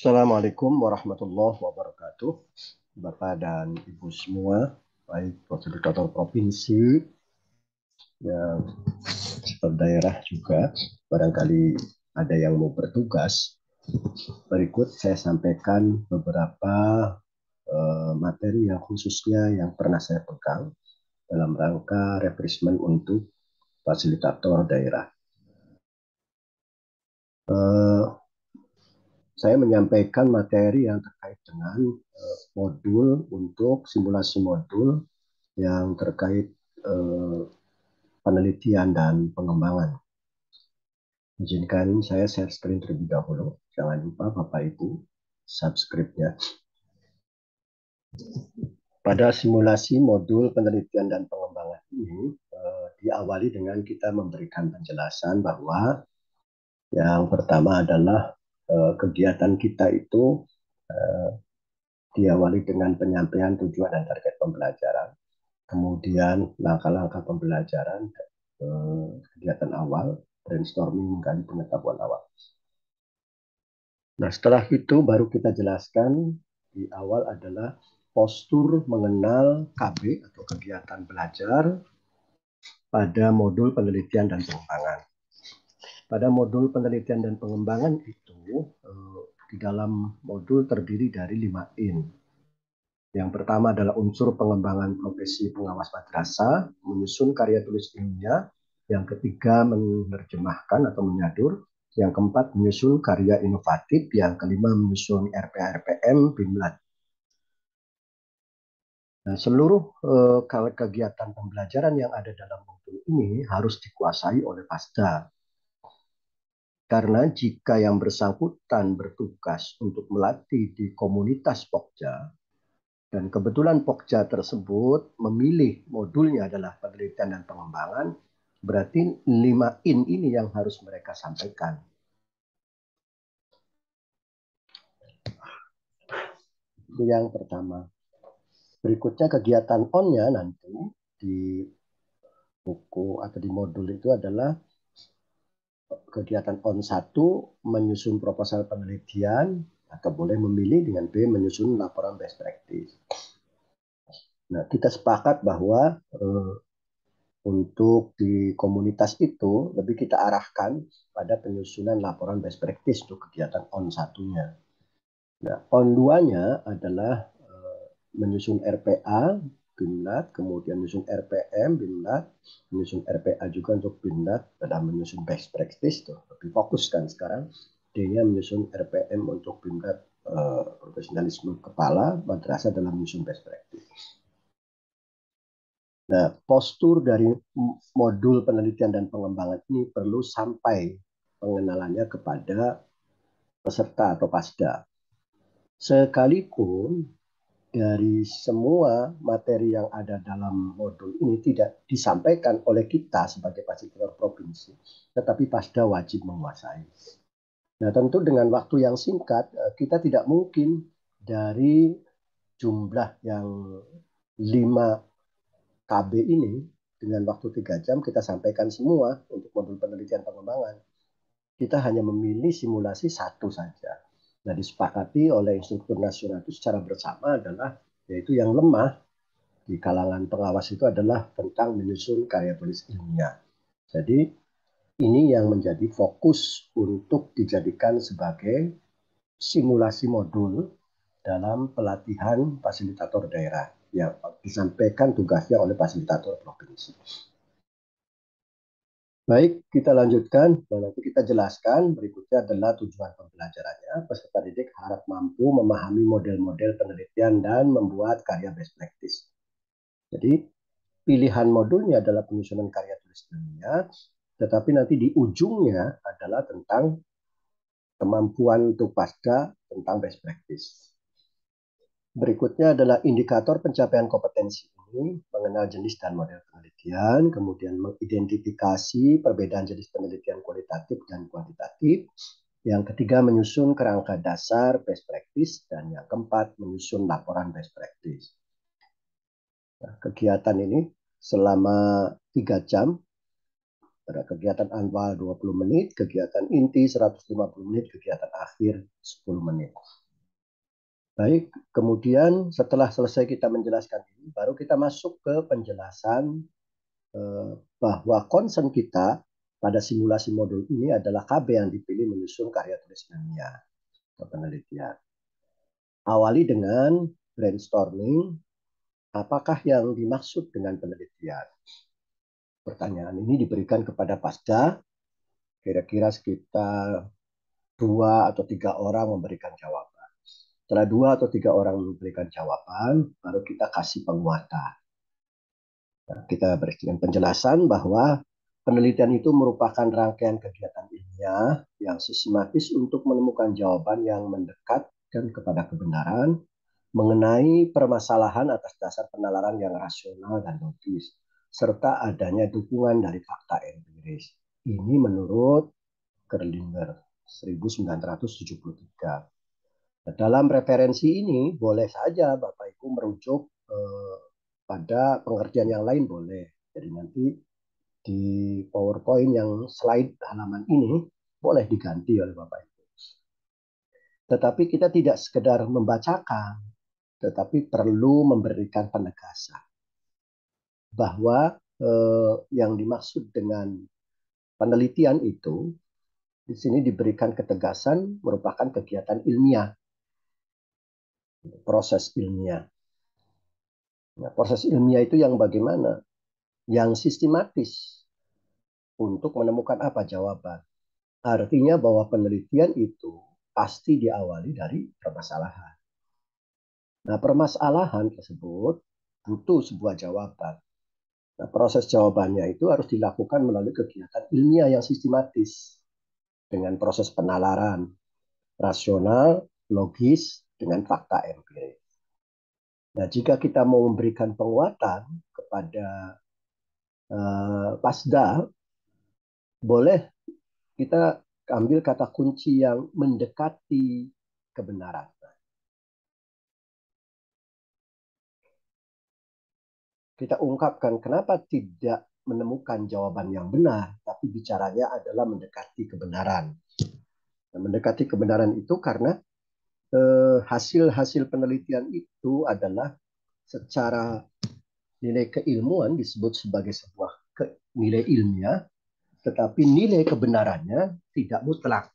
Assalamualaikum warahmatullahi wabarakatuh. Bapak dan Ibu semua, baik fasilitator provinsi, yang daerah juga, barangkali ada yang mau bertugas. Berikut saya sampaikan beberapa materi yang khususnya yang pernah saya pegang dalam rangka refreshment untuk fasilitator daerah. Eh, saya menyampaikan materi yang terkait dengan modul untuk simulasi modul yang terkait penelitian dan pengembangan. Izinkan saya share screen terlebih dahulu. Jangan lupa Bapak Ibu subscribe-nya. Pada simulasi modul penelitian dan pengembangan ini diawali dengan kita memberikan penjelasan bahwa yang pertama adalah kegiatan kita itu eh, diawali dengan penyampaian tujuan dan target pembelajaran. Kemudian langkah-langkah pembelajaran, kegiatan awal, brainstorming, menggali pengetahuan awal. Nah, setelah itu baru kita jelaskan di awal adalah postur mengenal KB atau kegiatan belajar pada modul penelitian dan pengembangan. Pada modul penelitian dan pengembangan itu, di dalam modul terdiri dari 5 in. Yang pertama adalah unsur pengembangan profesi pengawas madrasah, menyusun karya tulis ilmiah. Yang ketiga, menerjemahkan atau menyadur. Yang keempat, menyusun karya inovatif. Yang kelima, menyusun RPA-RPM, BIMLAT. Nah, seluruh kegiatan pembelajaran yang ada dalam modul ini harus dikuasai oleh Pasda. Karena jika yang bersangkutan bertugas untuk melatih di komunitas Pokja, dan kebetulan Pokja tersebut memilih modulnya adalah penelitian dan pengembangan, berarti 5 in ini yang harus mereka sampaikan. Itu yang pertama. Berikutnya kegiatan on-nya nanti di buku atau di modul itu adalah kegiatan on 1 menyusun proposal penelitian atau boleh memilih dengan B menyusun laporan best practice. Nah, kita sepakat bahwa untuk di komunitas itu lebih kita arahkan pada penyusunan laporan best practice untuk kegiatan on 1-nya. Nah, on 2-nya adalah menyusun RPA, BIMLAT, kemudian menyusun RPM, BIMLAT, menyusun RPA juga untuk BIMLAT, dalam menyusun best practice, tuh lebih fokus kan sekarang. D-nya menyusun RPM untuk BIMLAT, profesionalisme kepala madrasah dalam menyusun best practice. Nah, postur dari modul penelitian dan pengembangan ini perlu sampai pengenalannya kepada peserta atau pasda. Sekalipun dari semua materi yang ada dalam modul ini tidak disampaikan oleh kita sebagai fasilitator provinsi, tetapi Pasda wajib menguasai. Nah, tentu dengan waktu yang singkat, kita tidak mungkin dari jumlah yang 5 KB ini, dengan waktu 3 jam kita sampaikan semua untuk modul penelitian pengembangan. Kita hanya memilih simulasi satu saja. Nah, disepakati oleh instruktur nasional itu secara bersama adalah yaitu yang lemah di kalangan pengawas itu adalah tentang menyusun karya tulis ilmiah. Jadi ini yang menjadi fokus untuk dijadikan sebagai simulasi modul dalam pelatihan fasilitator daerah yang disampaikan tugasnya oleh fasilitator provinsi. Baik, kita lanjutkan dan nanti kita jelaskan. Berikutnya adalah tujuan pembelajarannya. Peserta didik harap mampu memahami model-model penelitian dan membuat karya best practice. Jadi pilihan modulnya adalah penyusunan karya tulis ilmiah, tetapi nanti di ujungnya adalah tentang kemampuan untuk pasca tentang best practice. Berikutnya adalah indikator pencapaian kompetensi ini, mengenal jenis dan model penelitian, kemudian mengidentifikasi perbedaan jenis penelitian kualitatif dan kuantitatif. Yang ketiga, menyusun kerangka dasar best practice. Dan yang keempat, menyusun laporan best practice. Nah, kegiatan ini selama 3 jam Ada kegiatan awal 20 menit, kegiatan inti 150 menit, kegiatan akhir 10 menit. Baik, kemudian setelah selesai kita menjelaskan ini, baru kita masuk ke penjelasan bahwa concern kita pada simulasi modul ini adalah KB yang dipilih menyusun karya tulis ilmiah atau penelitian. Awali dengan brainstorming, apakah yang dimaksud dengan penelitian? Pertanyaan ini diberikan kepada Pasda, kira-kira sekitar 2 atau 3 orang memberikan jawaban. Setelah 2 atau 3 orang memberikan jawaban, baru kita kasih penguatan. Nah, kita berikan penjelasan bahwa penelitian itu merupakan rangkaian kegiatan ilmiah yang sistematis untuk menemukan jawaban yang mendekat dan kepada kebenaran mengenai permasalahan atas dasar penalaran yang rasional dan logis, serta adanya dukungan dari fakta empiris. Ini menurut Kerlinger 1973. Nah, dalam referensi ini boleh saja Bapak Ibu merujuk pada pengertian yang lain boleh. Jadi nanti di PowerPoint yang slide halaman ini boleh diganti oleh Bapak Ibu. Tetapi kita tidak sekedar membacakan, tetapi perlu memberikan penegasan bahwa yang dimaksud dengan penelitian itu di sini diberikan ketegasan merupakan kegiatan ilmiah, proses ilmiah. Nah, proses ilmiah itu yang bagaimana? Yang sistematis untuk menemukan apa jawaban. Artinya bahwa penelitian itu pasti diawali dari permasalahan. Nah, permasalahan tersebut butuh sebuah jawaban. Nah, proses jawabannya itu harus dilakukan melalui kegiatan ilmiah yang sistematis dengan proses penalaran rasional, logis, dengan fakta empiris. Nah, jika kita mau memberikan penguatan kepada Pasda, boleh kita ambil kata kunci yang mendekati kebenaran. Kita ungkapkan kenapa tidak menemukan jawaban yang benar, tapi bicaranya adalah mendekati kebenaran. Nah, mendekati kebenaran itu karena hasil-hasil penelitian itu adalah secara nilai keilmuan disebut sebagai sebuah nilai ilmiah, tetapi nilai kebenarannya tidak mutlak.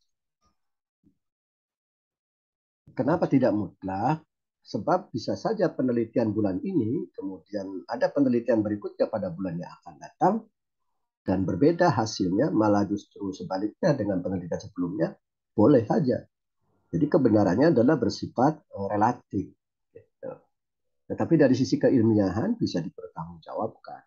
Kenapa tidak mutlak? Sebab bisa saja penelitian bulan ini, kemudian ada penelitian berikutnya pada bulan yang akan datang, dan berbeda hasilnya, malah justru sebaliknya dengan penelitian sebelumnya, boleh saja. Jadi kebenarannya adalah bersifat relatif. Gitu. Tetapi dari sisi keilmiahan bisa dipertanggungjawabkan.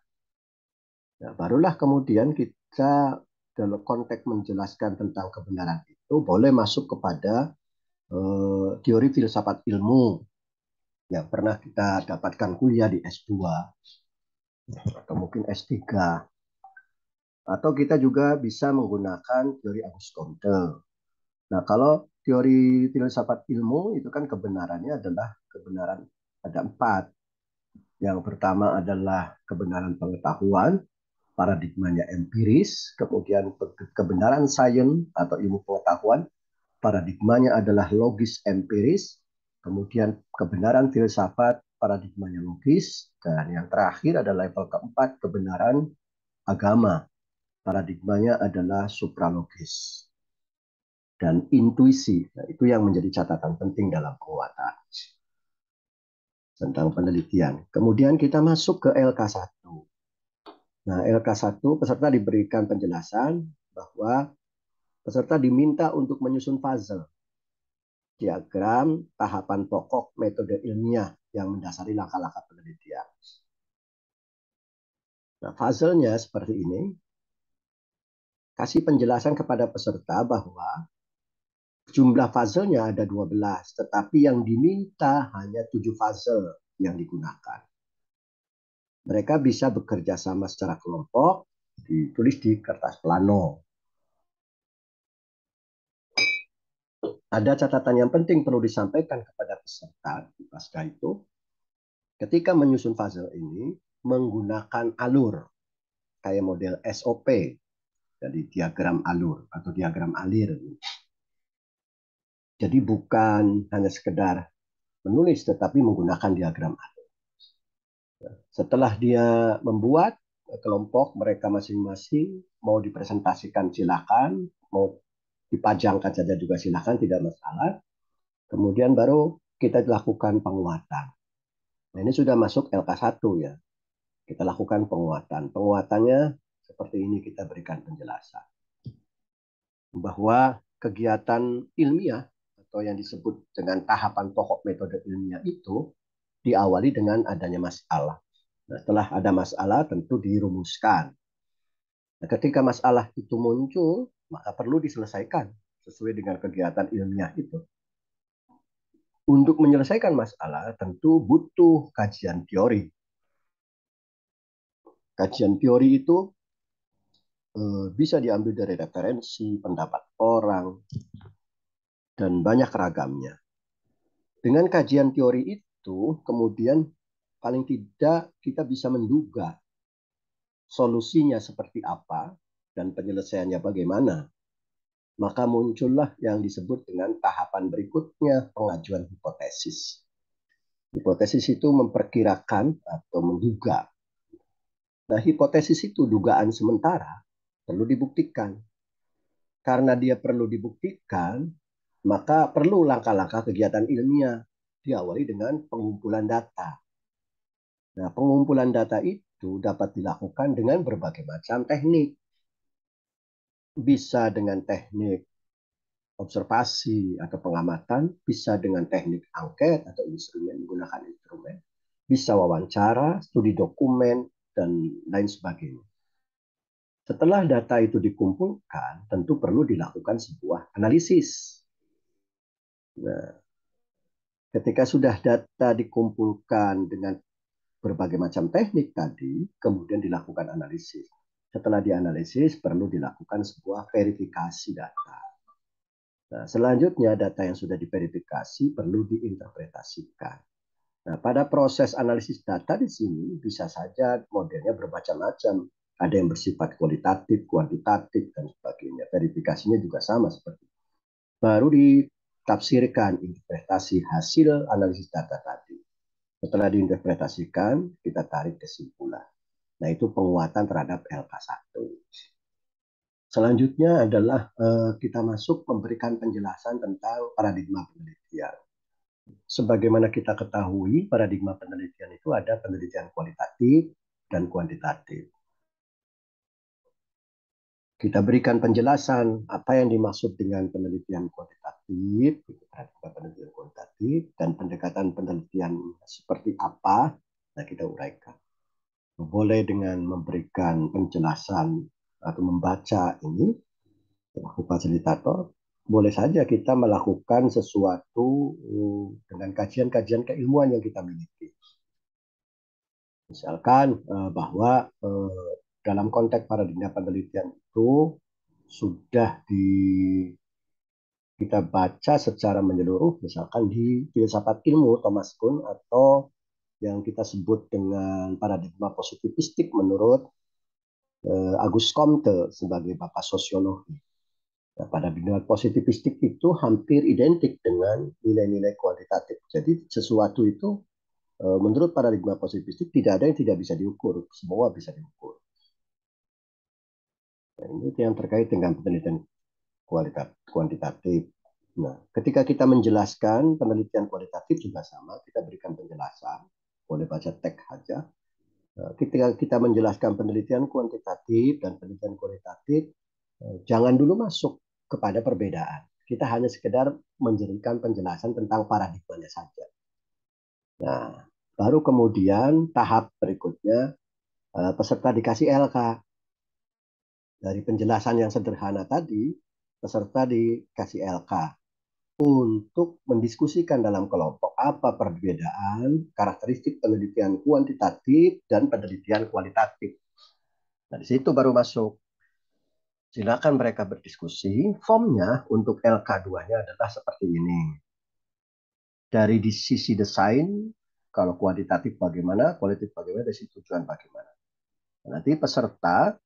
Nah, barulah kemudian kita dalam konteks menjelaskan tentang kebenaran itu boleh masuk kepada teori filsafat ilmu yang pernah kita dapatkan kuliah di S2 atau mungkin S3. Atau kita juga bisa menggunakan teori Auguste Comte. Nah, kalau teori filsafat ilmu itu kan kebenarannya adalah kebenaran ada 4. Yang pertama adalah kebenaran pengetahuan, paradigmanya empiris, kemudian kebenaran sains atau ilmu pengetahuan, paradigmanya adalah logis empiris, kemudian kebenaran filsafat, paradigmanya logis, dan yang terakhir adalah level keempat, kebenaran agama, paradigmanya adalah supralogis. Dan intuisi, nah, itu yang menjadi catatan penting dalam penguatan tentang penelitian. Kemudian kita masuk ke LK1. Nah, LK1 peserta diberikan penjelasan bahwa peserta diminta untuk menyusun puzzle, diagram tahapan pokok metode ilmiah yang mendasari langkah-langkah penelitian. Nah, puzzle-nya seperti ini. Kasih penjelasan kepada peserta bahwa jumlah puzzle-nya ada 12, tetapi yang diminta hanya 7 puzzle yang digunakan. Mereka bisa bekerja sama secara kelompok, ditulis di kertas plano. Ada catatan yang penting perlu disampaikan kepada peserta di pasca itu. Ketika menyusun puzzle ini, menggunakan alur, kayak model SOP. Jadi diagram alur atau diagram alir. Jadi bukan hanya sekedar menulis, tetapi menggunakan diagram alur. Setelah dia membuat kelompok mereka masing-masing, mau dipresentasikan silakan, mau dipajangkan saja juga silakan, tidak masalah. Kemudian baru kita lakukan penguatan. Nah, ini sudah masuk LK1 ya. Kita lakukan penguatan. Penguatannya seperti ini, kita berikan penjelasan bahwa kegiatan ilmiah atau yang disebut dengan tahapan pokok metode ilmiah itu diawali dengan adanya masalah. Nah, setelah ada masalah tentu dirumuskan. Nah, ketika masalah itu muncul, maka perlu diselesaikan sesuai dengan kegiatan ilmiah itu. Untuk menyelesaikan masalah tentu butuh kajian teori. Kajian teori itu bisa diambil dari referensi, pendapat orang, dan banyak ragamnya. Dengan kajian teori itu, kemudian paling tidak kita bisa menduga solusinya seperti apa dan penyelesaiannya bagaimana. Maka muncullah yang disebut dengan tahapan berikutnya, pengajuan hipotesis. Hipotesis itu memperkirakan atau menduga. Nah, hipotesis itu dugaan sementara, perlu dibuktikan. Karena dia perlu dibuktikan, maka perlu langkah-langkah kegiatan ilmiah diawali dengan pengumpulan data. Nah, pengumpulan data itu dapat dilakukan dengan berbagai macam teknik. Bisa dengan teknik observasi atau pengamatan, bisa dengan teknik angket atau instrumen, menggunakan instrumen, bisa wawancara, studi dokumen, dan lain sebagainya. Setelah data itu dikumpulkan, tentu perlu dilakukan sebuah analisis. Nah, ketika sudah data dikumpulkan dengan berbagai macam teknik tadi, kemudian dilakukan analisis. Setelah dianalisis, perlu dilakukan sebuah verifikasi data. Nah, selanjutnya data yang sudah diverifikasi perlu diinterpretasikan. Nah, pada proses analisis data di sini bisa saja modelnya bermacam-macam. Ada yang bersifat kualitatif, kuantitatif, dan sebagainya. Verifikasinya juga sama seperti itu. Baru ditafsirkan interpretasi hasil analisis data tadi. Setelah diinterpretasikan, kita tarik kesimpulan. Nah, itu penguatan terhadap LK1. Selanjutnya adalah kita masuk memberikan penjelasan tentang paradigma penelitian. Sebagaimana kita ketahui, paradigma penelitian itu ada penelitian kualitatif dan kuantitatif. Kita berikan penjelasan apa yang dimaksud dengan penelitian kuantitatif, penelitian kuantitatif, dan pendekatan penelitian seperti apa. Nah, kita uraikan. Boleh dengan memberikan penjelasan atau membaca ini, selaku fasilitator, boleh saja kita melakukan sesuatu dengan kajian-kajian keilmuan yang kita miliki. Misalkan bahwa dalam konteks paradigma penelitian itu sudah kita baca secara menyeluruh, misalkan di filsafat ilmu Thomas Kuhn atau yang kita sebut dengan paradigma positivistik menurut Auguste Comte sebagai bapak sosiologi. Nah, pada paradigma positivistik itu hampir identik dengan nilai-nilai kuantitatif. Jadi sesuatu itu menurut paradigma positivistik tidak ada yang tidak bisa diukur, semua bisa diukur. Nah, ini yang terkait dengan penelitian kuantitatif. Nah, ketika kita menjelaskan penelitian kualitatif juga sama, kita berikan penjelasan, boleh baca teks saja. Ketika kita menjelaskan penelitian kuantitatif dan penelitian kualitatif, jangan dulu masuk kepada perbedaan. Kita hanya sekedar menjadikan penjelasan tentang paradigmanya saja. Nah, baru kemudian tahap berikutnya peserta dikasih LK. Dari penjelasan yang sederhana tadi, peserta dikasih LK untuk mendiskusikan dalam kelompok apa perbedaan karakteristik penelitian kuantitatif dan penelitian kualitatif. Nah, di situ baru masuk. Silakan mereka berdiskusi. Formnya untuk LK2-nya adalah seperti ini. Dari di sisi desain, kalau kuantitatif bagaimana, kualitatif bagaimana, dari sisi tujuan bagaimana. Nanti peserta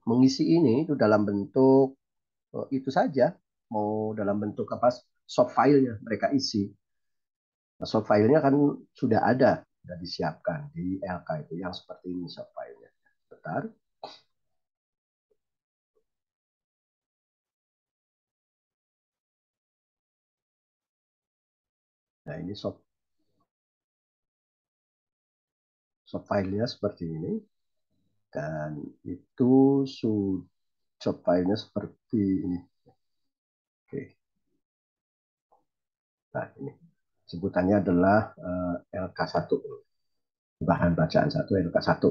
mengisi ini itu dalam bentuk itu saja, mau dalam bentuk apa, soft filenya mereka isi. Nah, soft filenya kan sudah disiapkan di LK itu yang seperti ini soft filenya. Bentar. Nah, ini soft filenya seperti ini, dan itu soft filenya seperti ini. Oke. Nah, ini sebutannya adalah LK1, bahan bacaan 1, LK1,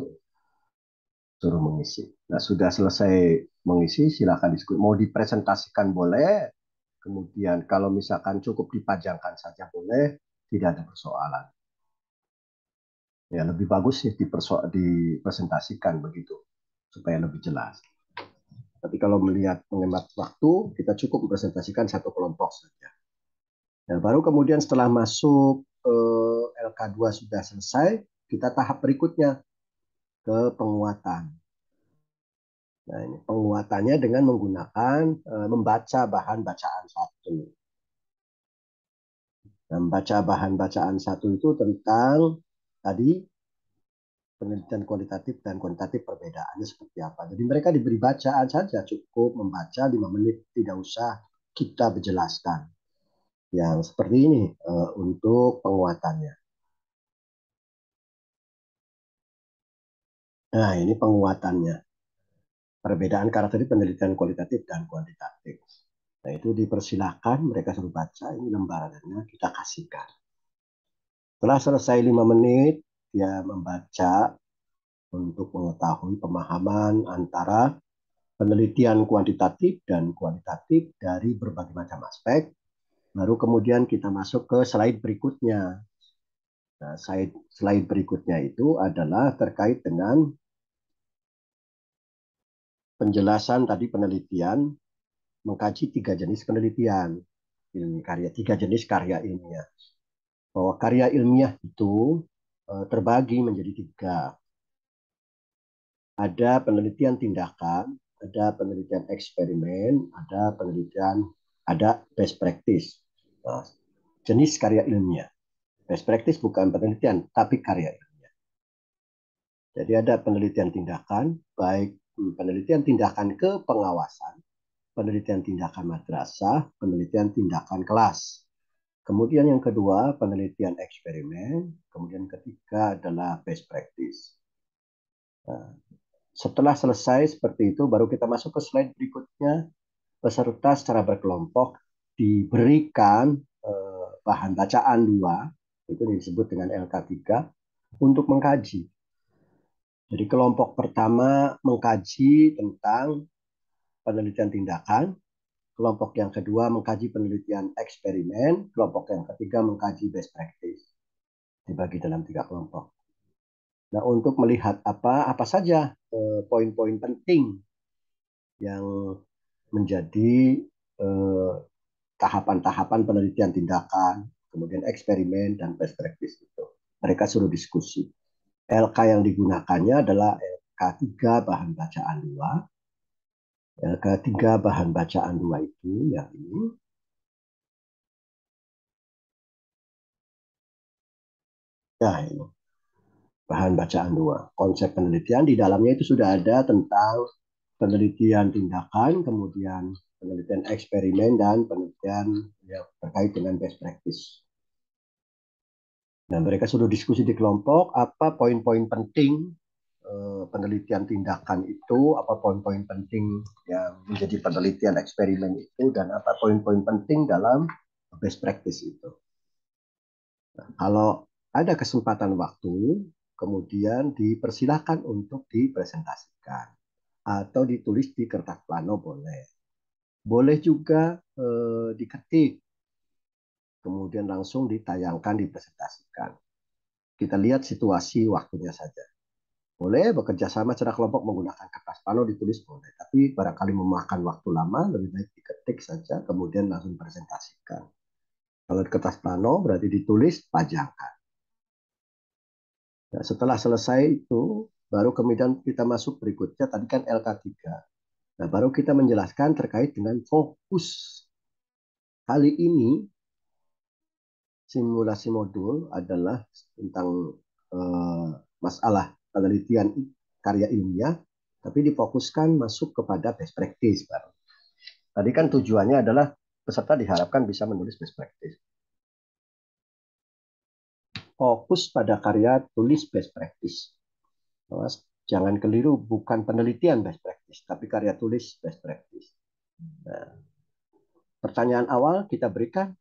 suruh mengisi. Nah, sudah selesai mengisi, silakan diskusi. Mau dipresentasikan boleh, kemudian kalau misalkan cukup dipajangkan saja boleh, tidak ada persoalan. Ya, lebih bagus sih dipresentasikan begitu, supaya lebih jelas. Tapi kalau melihat menghemat waktu, kita cukup mempresentasikan satu kelompok saja. Nah, baru kemudian setelah masuk LK2 sudah selesai, kita tahap berikutnya ke penguatan. Nah, ini penguatannya dengan menggunakan membaca bahan bacaan 1. Nah, membaca bahan bacaan 1 itu tentang tadi penelitian kualitatif dan kuantitatif, perbedaannya seperti apa. Jadi mereka diberi bacaan saja, cukup membaca 5 menit, tidak usah kita menjelaskan. Yang seperti ini untuk penguatannya. Nah, ini penguatannya. Perbedaan karakteristik penelitian kualitatif dan kuantitatif. Nah, itu dipersilahkan, mereka suruh baca, ini lembarannya kita kasihkan. Setelah selesai 5 menit, dia membaca untuk mengetahui pemahaman antara penelitian kuantitatif dan kualitatif dari berbagai macam aspek. Baru kemudian kita masuk ke slide berikutnya. Nah, slide berikutnya itu adalah terkait dengan penjelasan tadi penelitian, mengkaji 3 jenis penelitian karya, 3 jenis karya ilmiah. Bahwa karya ilmiah itu terbagi menjadi 3. Ada penelitian tindakan, ada penelitian eksperimen, ada best practice. Nah, jenis karya ilmiah. Best practice bukan penelitian, tapi karya ilmiah. Jadi ada penelitian tindakan, baik penelitian tindakan ke pengawasan, penelitian tindakan madrasah, penelitian tindakan kelas. Kemudian yang kedua, penelitian eksperimen. Kemudian ketiga adalah best practice. Nah, setelah selesai seperti itu, baru kita masuk ke slide berikutnya. Peserta secara berkelompok diberikan bahan bacaan 2, itu disebut dengan LK3, untuk mengkaji. Jadi kelompok pertama mengkaji tentang penelitian tindakan, kelompok yang kedua mengkaji penelitian eksperimen, kelompok yang ketiga mengkaji best practice. Dibagi dalam 3 kelompok. Nah, untuk melihat apa saja poin-poin penting yang menjadi tahapan-tahapan penelitian tindakan, kemudian eksperimen dan best practice itu. Mereka suruh diskusi. LK yang digunakannya adalah LK3 bahan bacaan 2. LK3 bahan bacaan 2 itu yang ini. Nah, ini bahan bacaan 2. Konsep penelitian di dalamnya itu sudah ada tentang penelitian tindakan, kemudian penelitian eksperimen, dan penelitian yang terkait dengan best practice. Nah, mereka sudah diskusi di kelompok apa poin-poin penting penelitian tindakan itu, apa poin-poin penting yang menjadi penelitian eksperimen itu, dan apa poin-poin penting dalam best practice itu. Nah, kalau ada kesempatan waktu, kemudian dipersilahkan untuk dipresentasikan atau ditulis di kertas plano boleh. Boleh juga diketik, kemudian langsung ditayangkan, dipresentasikan. Kita lihat situasi waktunya saja. Boleh bekerja sama secara kelompok menggunakan kertas plano ditulis boleh, tapi barangkali memakan waktu lama, lebih baik diketik saja kemudian langsung presentasikan. Kalau di kertas plano berarti ditulis, pajangkan. Nah, setelah selesai itu baru kemudian kita masuk berikutnya, tadi kan LK3. Nah, baru kita menjelaskan terkait dengan fokus. Kali ini simulasi modul adalah tentang eh, masalah penelitian karya ilmiah, tapi difokuskan masuk kepada best practice, Pak. Tadi kan tujuannya adalah peserta diharapkan bisa menulis best practice. Fokus pada karya tulis best practice. Mas, jangan keliru, bukan penelitian best practice, tapi karya tulis best practice. Nah, pertanyaan awal kita berikan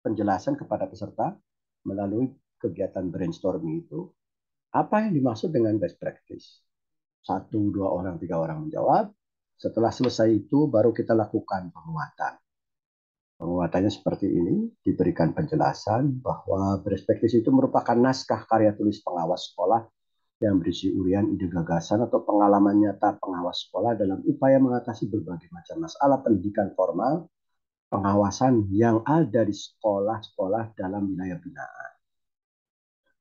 penjelasan kepada peserta melalui kegiatan brainstorming itu. Apa yang dimaksud dengan best practice? Satu, dua orang, tiga orang menjawab. Setelah selesai itu baru kita lakukan penguatan. Penguatannya seperti ini, diberikan penjelasan bahwa best practice itu merupakan naskah karya tulis pengawas sekolah yang berisi urian ide gagasan atau pengalaman nyata pengawas sekolah dalam upaya mengatasi berbagai macam masalah pendidikan formal, pengawasan yang ada di sekolah-sekolah dalam wilayah binaan.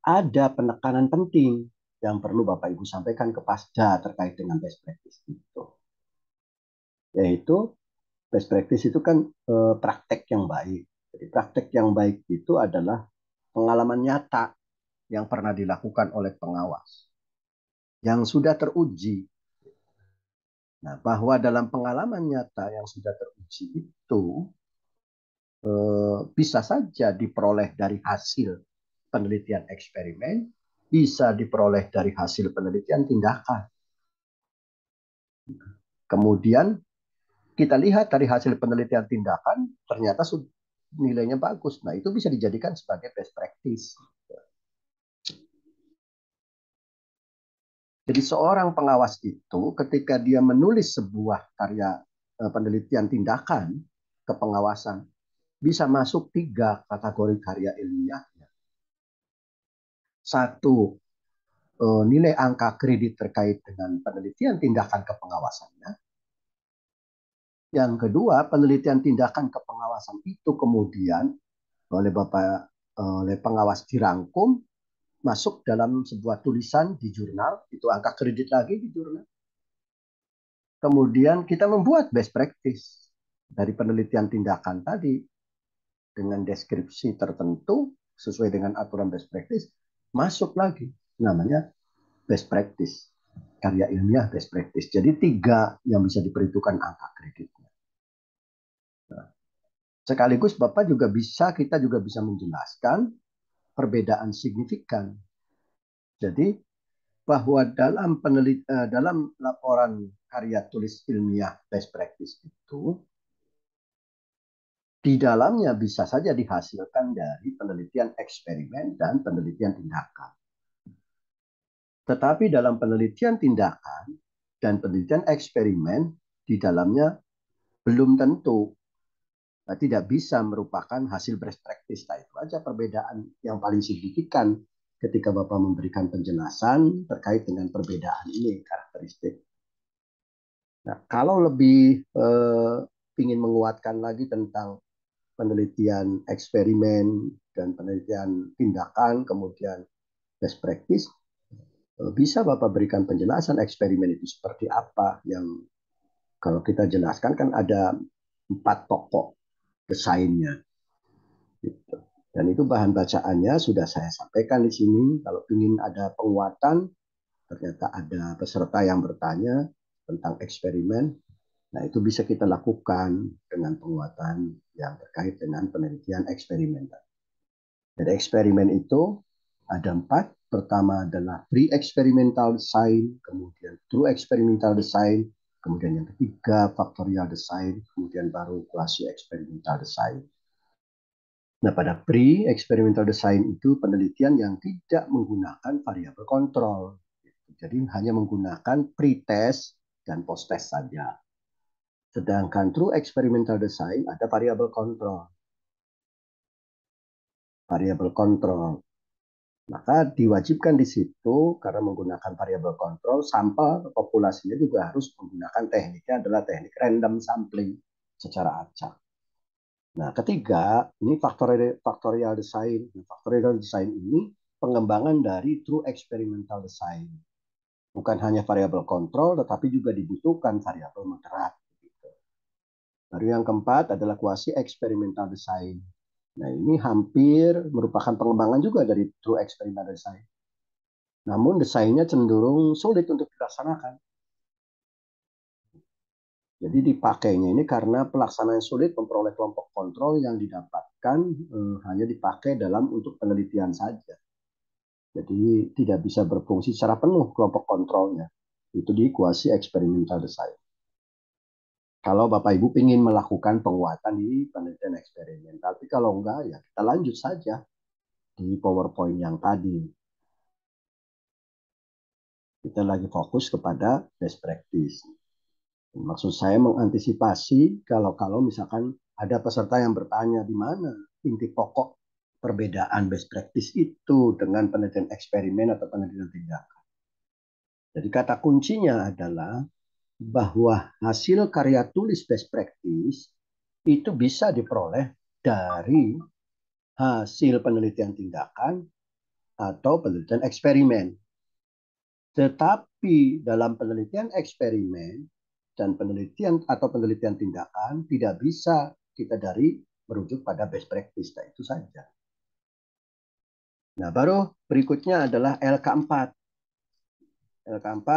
Ada penekanan penting yang perlu Bapak Ibu sampaikan ke Pasda terkait dengan best practice itu. Yaitu best practice itu kan praktek yang baik. Jadi praktek yang baik itu adalah pengalaman nyata yang pernah dilakukan oleh pengawas yang sudah teruji. Nah, bahwa dalam pengalaman nyata yang sudah teruji itu bisa saja diperoleh dari hasil penelitian eksperimen, bisa diperoleh dari hasil penelitian tindakan. Kemudian kita lihat dari hasil penelitian tindakan, ternyata nilainya bagus. Nah, itu bisa dijadikan sebagai best practice. Jadi seorang pengawas itu ketika dia menulis sebuah karya penelitian tindakan kepengawasan, bisa masuk 3 kategori karya ilmiah. Satu, nilai angka kredit terkait dengan penelitian tindakan kepengawasannya. Yang kedua, penelitian tindakan kepengawasan itu kemudian oleh oleh pengawas dirangkum, masuk dalam sebuah tulisan di jurnal, itu angka kredit lagi di jurnal. Kemudian kita membuat best practice dari penelitian tindakan tadi dengan deskripsi tertentu sesuai dengan aturan best practice, masuk lagi namanya best practice, karya ilmiah best practice. Jadi 3 yang bisa diperhitungkan angka kreditnya. Nah, sekaligus kita juga bisa menjelaskan perbedaan signifikan. Jadi bahwa dalam laporan karya tulis ilmiah best practice itu di dalamnya bisa saja dihasilkan dari penelitian eksperimen dan penelitian tindakan. Tetapi dalam penelitian tindakan dan penelitian eksperimen di dalamnya belum tentu tidak bisa merupakan hasil best practice. Nah, itu aja perbedaan yang paling signifikan ketika Bapak memberikan penjelasan terkait dengan perbedaan ini karakteristik. Nah, kalau lebih ingin menguatkan lagi tentang penelitian eksperimen dan penelitian tindakan, kemudian best practice, bisa Bapak berikan penjelasan eksperimen itu seperti apa yang kalau kita jelaskan kan ada 4 pokok desainnya. Gitu. Dan itu bahan bacaannya sudah saya sampaikan di sini. Kalau ingin ada penguatan, ternyata ada peserta yang bertanya tentang eksperimen. Nah, itu bisa kita lakukan dengan penguatan yang terkait dengan penelitian eksperimen. Jadi eksperimen itu ada 4. Pertama adalah pre-experimental design, kemudian true experimental design, kemudian yang ketiga factorial design, kemudian baru quasi-experimental design. Nah, pada pre-experimental design itu penelitian yang tidak menggunakan variabel kontrol. Jadi hanya menggunakan pre-test dan post-test saja. Sedangkan true experimental design ada variabel kontrol. Variabel kontrol. Maka diwajibkan di situ karena menggunakan variabel kontrol, sampel populasinya juga harus menggunakan tekniknya adalah teknik random sampling secara acak. Nah, ketiga, ini factorial design. Factorial design ini pengembangan dari true experimental design. Bukan hanya variabel kontrol, tetapi juga dibutuhkan variabel moderat. Baru yang keempat adalah quasi experimental design. Nah, ini hampir merupakan pengembangan juga dari true experimental design. Namun desainnya cenderung sulit untuk dilaksanakan. Jadi dipakainya ini karena pelaksanaan sulit memperoleh kelompok kontrol yang didapatkan hanya dipakai dalam untuk penelitian saja. Jadi tidak bisa berfungsi secara penuh kelompok kontrolnya. Itu di quasi experimental design. Kalau Bapak Ibu ingin melakukan penguatan di penelitian eksperimen. Tapi kalau enggak, ya kita lanjut saja di PowerPoint yang tadi. Kita lagi fokus kepada best practice. Maksud saya mengantisipasi kalau misalkan ada peserta yang bertanya di mana inti pokok perbedaan best practice itu dengan penelitian eksperimen atau penelitian tindakan. Jadi kata kuncinya adalah bahwa hasil karya tulis best practice itu bisa diperoleh dari hasil penelitian tindakan atau penelitian eksperimen. Tetapi dalam penelitian eksperimen dan penelitian atau penelitian tindakan tidak bisa kita dari merujuk pada best practice. Nah, itu saja. Nah, baru berikutnya adalah LK4. LK4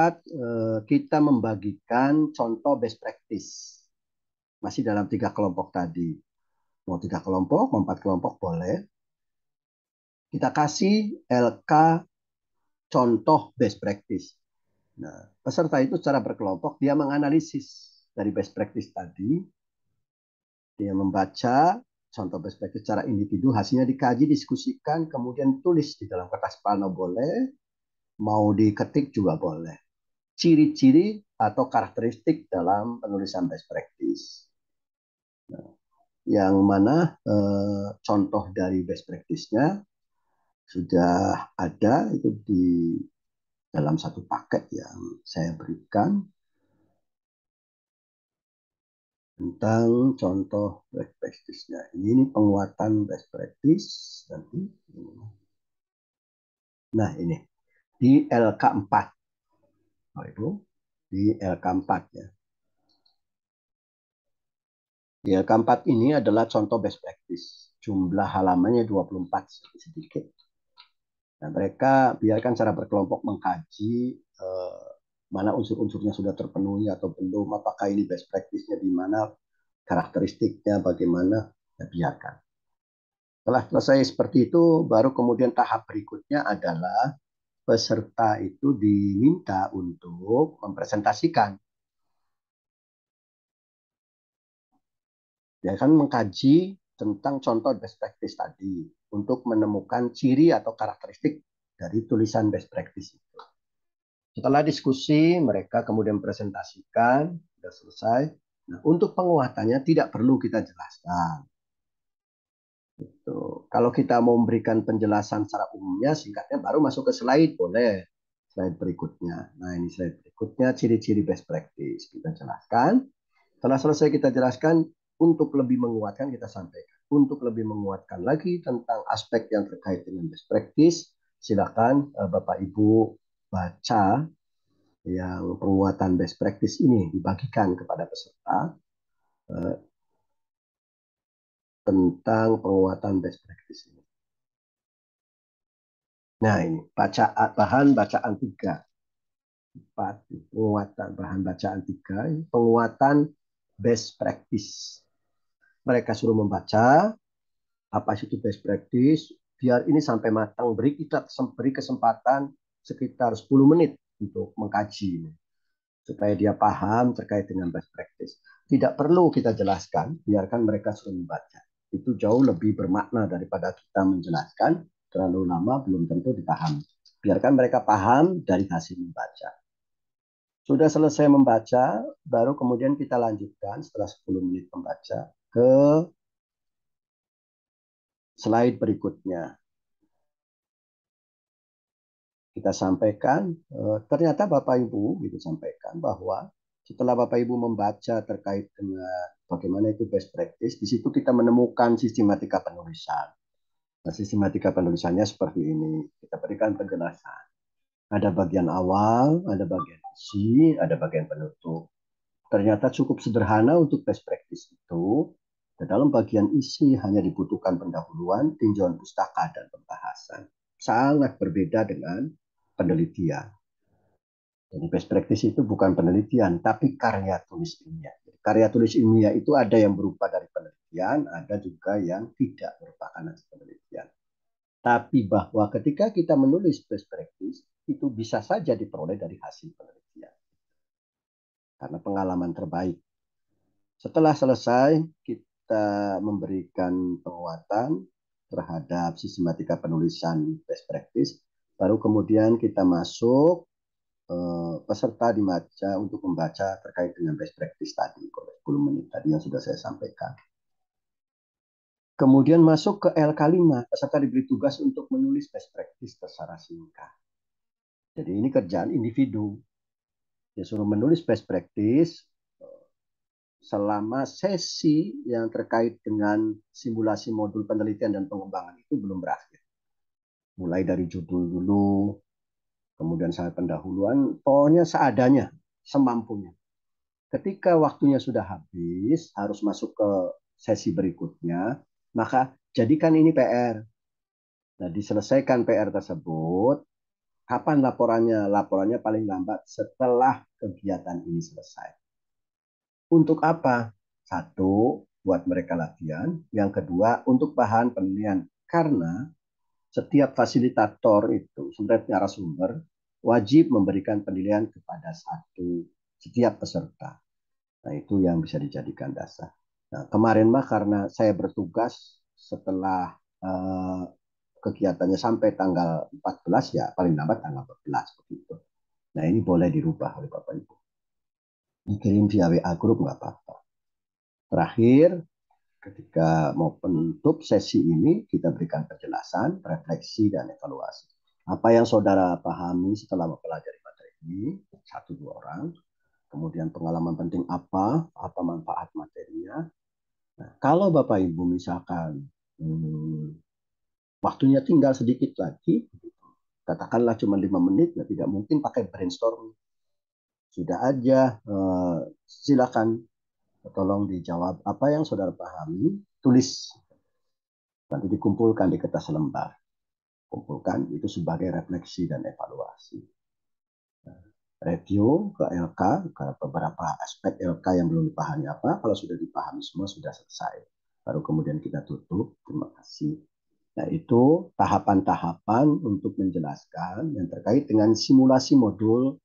kita membagikan contoh best practice. Masih dalam 3 kelompok tadi. Mau 3 kelompok, mau 4 kelompok boleh. Kita kasih LK contoh best practice. Nah, peserta itu secara berkelompok dia menganalisis dari best practice tadi, dia membaca contoh best practice secara individu, hasilnya dikaji, diskusikan, kemudian tulis di dalam kertas pano boleh, mau diketik juga boleh. Ciri-ciri atau karakteristik dalam penulisan best practice. Nah, yang mana contoh dari best practice-nya sudah ada itu di dalam satu paket yang saya berikan tentang contoh best practice-nya. Ini penguatan best practice nanti. Nah, ini di LK4. Oh, itu di LK4 ya. Di LK4 ini adalah contoh best practice. Jumlah halamannya 24 sedikit. Nah, mereka biarkan secara berkelompok mengkaji mana unsur-unsurnya sudah terpenuhi atau belum, apakah ini best practice-nya di mana, karakteristiknya bagaimana, ya biarkan. Setelah selesai seperti itu, baru kemudian tahap berikutnya adalah peserta itu diminta untuk mempresentasikan. Ya kan mengkaji tentang contoh best practice tadi untuk menemukan ciri atau karakteristik dari tulisan best practice itu. Setelah diskusi, mereka kemudian presentasikan, sudah selesai. Nah, untuk penguatannya tidak perlu kita jelaskan. Itu. Kalau kita mau memberikan penjelasan secara umumnya, singkatnya baru masuk ke slide, boleh. Slide berikutnya. Nah, ini slide berikutnya, ciri-ciri best practice. Kita jelaskan. Setelah selesai kita jelaskan, untuk lebih menguatkan kita sampaikan. Untuk lebih menguatkan lagi tentang aspek yang terkait dengan best practice, silakan Bapak Ibu baca yang penguatan best practice ini dibagikan kepada peserta tentang penguatan best practice ini. Nah, ini bahan bacaan 3. Penguatan bahan bacaan 3, penguatan best practice. Mereka suruh membaca apa itu best practice, biar ini sampai matang. Beri kesempatan sekitar 10 menit untuk mengkaji supaya dia paham terkait dengan best practice. Tidak perlu kita jelaskan, biarkan mereka suruh membaca. Itu jauh lebih bermakna daripada kita menjelaskan terlalu lama belum tentu dipahami. Biarkan mereka paham dari hasil membaca. Sudah selesai membaca, baru kemudian kita lanjutkan setelah 10 menit membaca ke slide berikutnya. Kita sampaikan, ternyata Bapak Ibu gitu sampaikan bahwa setelah Bapak Ibu membaca terkait dengan bagaimana itu best practice, di situ kita menemukan sistematika penulisan. Nah, sistematika penulisannya seperti ini. Kita berikan penjelasan. Ada bagian awal, ada bagian isi, ada bagian penutup. Ternyata cukup sederhana untuk best practice itu. Dalam bagian isi hanya dibutuhkan pendahuluan, tinjauan pustaka, dan pembahasan. Sangat berbeda dengan penelitian. Jadi best practice itu bukan penelitian, tapi karya tulis ilmiah. Karya tulis ilmiah itu ada yang berupa dari penelitian, ada juga yang tidak merupakan hasil penelitian. Tapi bahwa ketika kita menulis best practice, itu bisa saja diperoleh dari hasil penelitian. Karena pengalaman terbaik. Setelah selesai, kita memberikan penguatan terhadap sistematika penulisan best practice. Baru kemudian kita masuk peserta dibaca untuk membaca terkait dengan best practice tadi, 10 menit tadi yang sudah saya sampaikan. Kemudian masuk ke LK5, peserta diberi tugas untuk menulis best practice secara singkat. Jadi ini kerjaan individu. Dia suruh menulis best practice selama sesi yang terkait dengan simulasi modul penelitian dan pengembangan itu belum berakhir. Mulai dari judul dulu, kemudian sampai pendahuluan, pokoknya seadanya, semampunya. Ketika waktunya sudah habis, harus masuk ke sesi berikutnya, maka jadikan ini PR. Nah, diselesaikan PR tersebut, kapan laporannya? Laporannya paling lambat setelah kegiatan ini selesai. Untuk apa? Satu, buat mereka latihan. Yang kedua, untuk bahan penilaian. Karena setiap fasilitator itu, sebenarnya narasumber, wajib memberikan penilaian kepada setiap peserta. Nah, itu yang bisa dijadikan dasar. Nah, kemarin mah karena saya bertugas setelah kegiatannya sampai tanggal 14, ya paling lambat tanggal 14 begitu. Nah, ini boleh dirubah oleh Bapak Ibu. Dikirim via WA grup nggak apa-apa. Terakhir, ketika mau penutup sesi ini, kita berikan penjelasan, refleksi, dan evaluasi. Apa yang saudara pahami setelah mempelajari materi ini, satu dua orang. Kemudian pengalaman penting apa manfaat materinya. Nah, kalau Bapak Ibu misalkan waktunya tinggal sedikit lagi, katakanlah cuma 5 menit, ya tidak mungkin pakai brainstorm. Sudah aja, silakan tolong dijawab apa yang saudara pahami, tulis. Nanti dikumpulkan di kertas lembar. Kumpulkan itu sebagai refleksi dan evaluasi. Review ke LK, ke beberapa aspek LK yang belum dipahami apa. Kalau sudah dipahami semua, sudah selesai. Baru kemudian kita tutup. Terima kasih. Nah, itu tahapan-tahapan untuk menjelaskan yang terkait dengan simulasi modul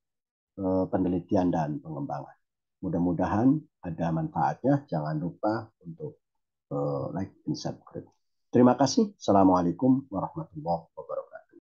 penelitian dan pengembangan. Mudah-mudahan ada manfaatnya. Jangan lupa untuk like dan subscribe. Terima kasih. Assalamualaikum warahmatullahi wabarakatuh.